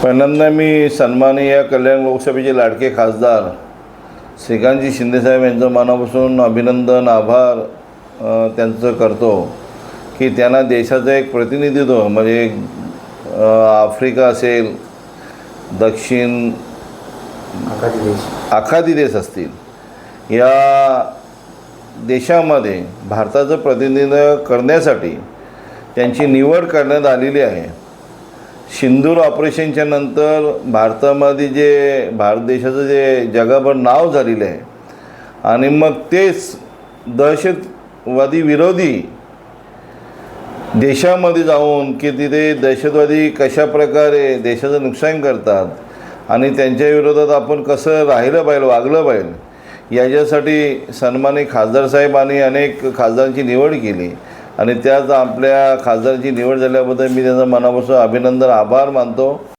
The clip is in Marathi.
पहिल्यांदा मी सन्माननीय कल्याण लोकसभेचे लाडके खासदार श्रीकांतजी शिंदेसाहेब यांचं मनापासून अभिनंदन आभार त्यांचं करतो की त्यांना देशाचं एक प्रतिनिधित्व म्हणजे आफ्रिका असेल, दक्षिण आखाती देश असतील, या देशामध्ये भारताचं प्रतिनिधित्व करण्यासाठी त्यांची निवड करण्यात आलेली आहे. सिंदूर ऑपरेशनच्या नंतर भारतामध्ये भारत देशाचं जे जगाभर नाव झालेलं आहे आणि मग तेच दहशतवादी विरोधी देशामध्ये जाऊन की तिथे दहशतवादी कशा प्रकारे देशाचं नुकसान करतात आणि त्यांच्या विरोधात आपण कसं राहिलं पाहिजे, वागलं पाहिजे, याच्यासाठी सन्माननीय खासदार साहेबांनी अनेक खासदारांची निवड केली आणि त्यात आपल्या खासदारांची निवड झाल्याबद्दल मी त्यांचं मनापासून अभिनंदन आभार मानतो.